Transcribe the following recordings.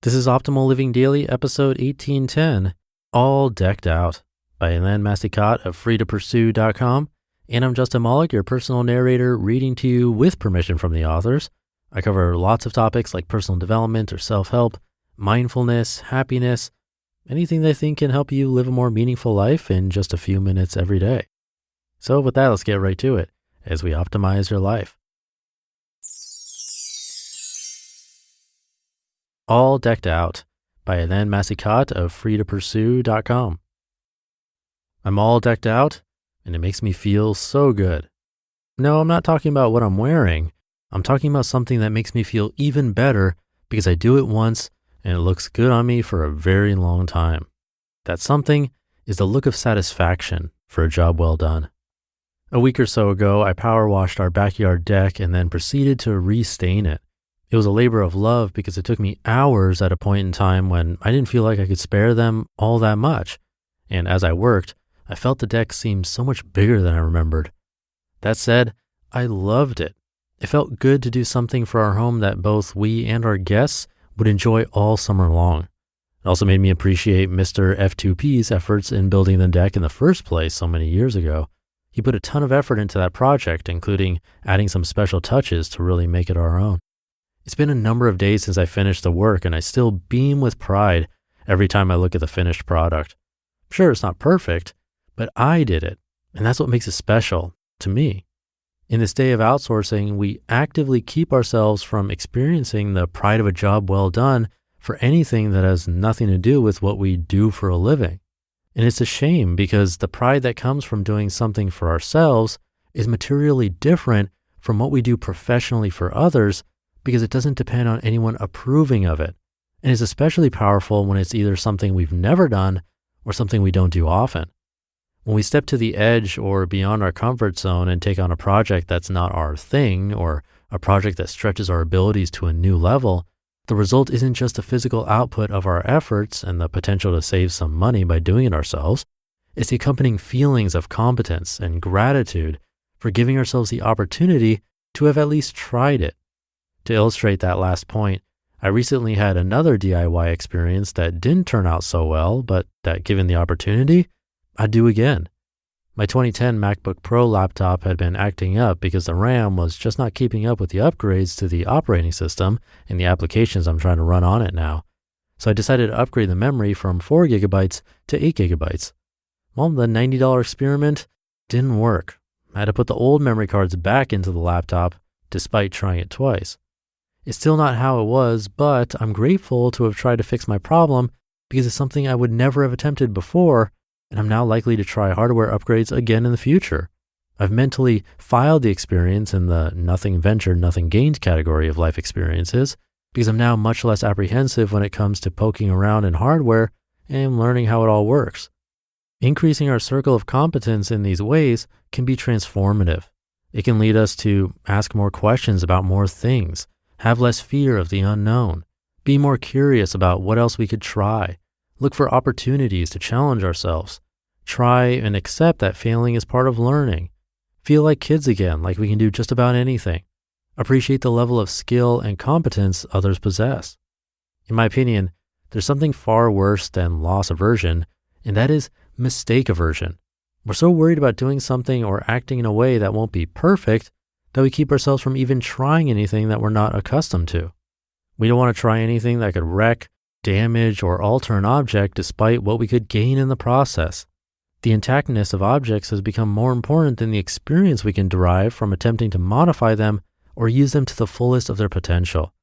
This is Optimal Living Daily, episode 1810, All Decked Out, by Helene Massicotte of freetopursue.com. And I'm Justin Malik, your personal narrator, reading to you with permission from the authors. I cover lots of topics like personal development or self-help, mindfulness, happiness, anything that I think can help you live a more meaningful life in just a few minutes every day. So with that, let's get right to it as we optimize your life. All Decked Out by Helene Massicotte of freetopursue.com. I'm all decked out and it makes me feel so good. No, I'm not talking about what I'm wearing. I'm talking about something that makes me feel even better because I do it once and it looks good on me for a very long time. That something is the look of satisfaction for a job well done. A week or so ago, I power washed our backyard deck and then proceeded to restain it. It was a labor of love because it took me hours at a point in time when I didn't feel like I could spare them all that much. And as I worked, I felt the deck seemed so much bigger than I remembered. That said, I loved it. It felt good to do something for our home that both we and our guests would enjoy all summer long. It also made me appreciate Mr. F2P's efforts in building the deck in the first place so many years ago. He put a ton of effort into that project, including adding some special touches to really make it our own. It's been a number of days since I finished the work and I still beam with pride every time I look at the finished product. Sure, it's not perfect, but I did it, and that's what makes it special to me. In this day of outsourcing, we actively keep ourselves from experiencing the pride of a job well done for anything that has nothing to do with what we do for a living. And it's a shame because the pride that comes from doing something for ourselves is materially different from what we do professionally for others because it doesn't depend on anyone approving of it. And it's especially powerful when it's either something we've never done or something we don't do often. When we step to the edge or beyond our comfort zone and take on a project that's not our thing or a project that stretches our abilities to a new level, the result isn't just the physical output of our efforts and the potential to save some money by doing it ourselves. It's the accompanying feelings of competence and gratitude for giving ourselves the opportunity to have at least tried it. To illustrate that last point, I recently had another DIY experience that didn't turn out so well, but that given the opportunity, I'd do again. My 2010 MacBook Pro laptop had been acting up because the RAM was just not keeping up with the upgrades to the operating system and the applications I'm trying to run on it now. So I decided to upgrade the memory from 4 gigabytes to 8 gigabytes. Well, the $90 experiment didn't work. I had to put the old memory cards back into the laptop despite trying it twice. It's still not how it was, but I'm grateful to have tried to fix my problem because it's something I would never have attempted before, and I'm now likely to try hardware upgrades again in the future. I've mentally filed the experience in the nothing ventured, nothing gained category of life experiences because I'm now much less apprehensive when it comes to poking around in hardware and learning how it all works. Increasing our circle of competence in these ways can be transformative. It can lead us to ask more questions about more things, have less fear of the unknown, be more curious about what else we could try, look for opportunities to challenge ourselves, try and accept that failing is part of learning, feel like kids again, like we can do just about anything, appreciate the level of skill and competence others possess. In my opinion, there's something far worse than loss aversion, and that is mistake aversion. We're so worried about doing something or acting in a way that won't be perfect that we keep ourselves from even trying anything that we're not accustomed to. We don't want to try anything that could wreck, damage, or alter an object despite what we could gain in the process. The intactness of objects has become more important than the experience we can derive from attempting to modify them or use them to the fullest of their potential.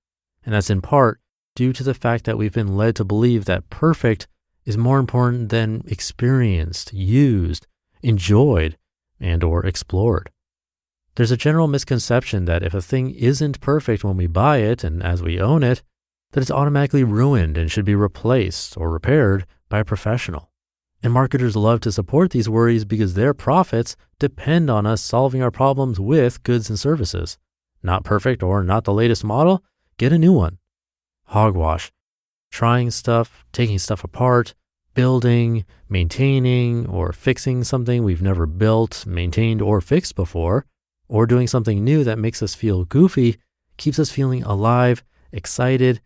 And that's in part due to the fact that we've been led to believe that perfect is more important than experienced, used, enjoyed, and or explored. There's a general misconception that if a thing isn't perfect when we buy it and as we own it, that it's automatically ruined and should be replaced or repaired by a professional. And marketers love to support these worries because their profits depend on us solving our problems with goods and services. Not perfect or not the latest model? Get a new one. Hogwash. Trying stuff, taking stuff apart, building, maintaining, or fixing something we've never built, maintained, or fixed before, or doing something new that makes us feel goofy, keeps us feeling alive, excited,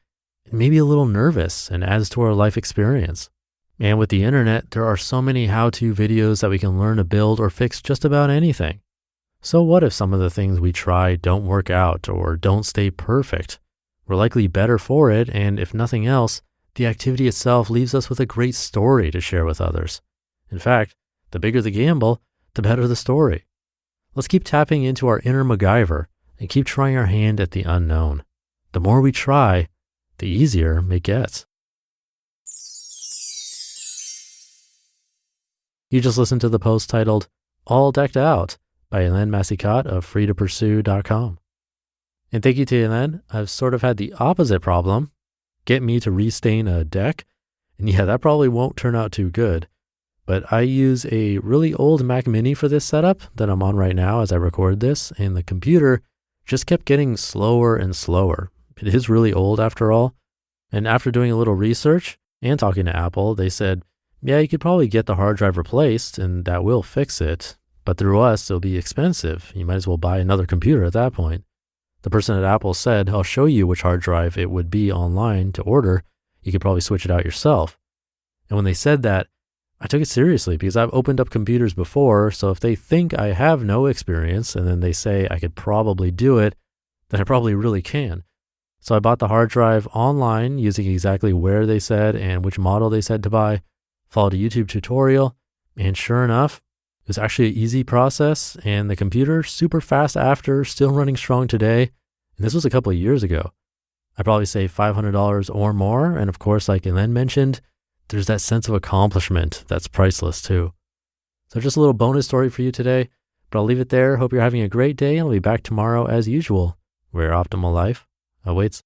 maybe a little nervous and adds to our life experience. And with the internet, there are so many how-to videos that we can learn to build or fix just about anything. So what if some of the things we try don't work out or don't stay perfect? We're likely better for it, and if nothing else, the activity itself leaves us with a great story to share with others. In fact, the bigger the gamble, the better the story. Let's keep tapping into our inner MacGyver and keep trying our hand at the unknown. The more we try, the easier it gets. You just listened to the post titled, All Decked Out by Helene Massicotte of freetopursue.com. And thank you to Helene. I've sort of had the opposite problem. Get me to restain a deck. And yeah, that probably won't turn out too good. But I use a really old Mac Mini for this setup that I'm on right now as I record this. And the computer just kept getting slower and slower. It is really old after all. And after doing a little research and talking to Apple, they said, yeah, you could probably get the hard drive replaced and that will fix it. But through us, it'll be expensive. You might as well buy another computer at that point. The person at Apple said, I'll show you which hard drive it would be online to order. You could probably switch it out yourself. And when they said that, I took it seriously because I've opened up computers before. So if they think I have no experience and then they say I could probably do it, then I probably really can. So I bought the hard drive online using exactly where they said and which model they said to buy, followed a YouTube tutorial, and sure enough, it was actually an easy process, and the computer super fast after, still running strong today. And this was a couple of years ago. I probably saved $500 or more. And of course, like Helene mentioned, there's that sense of accomplishment that's priceless too. So just a little bonus story for you today, but I'll leave it there. Hope you're having a great day, and I'll be back tomorrow as usual, where optimal life awaits.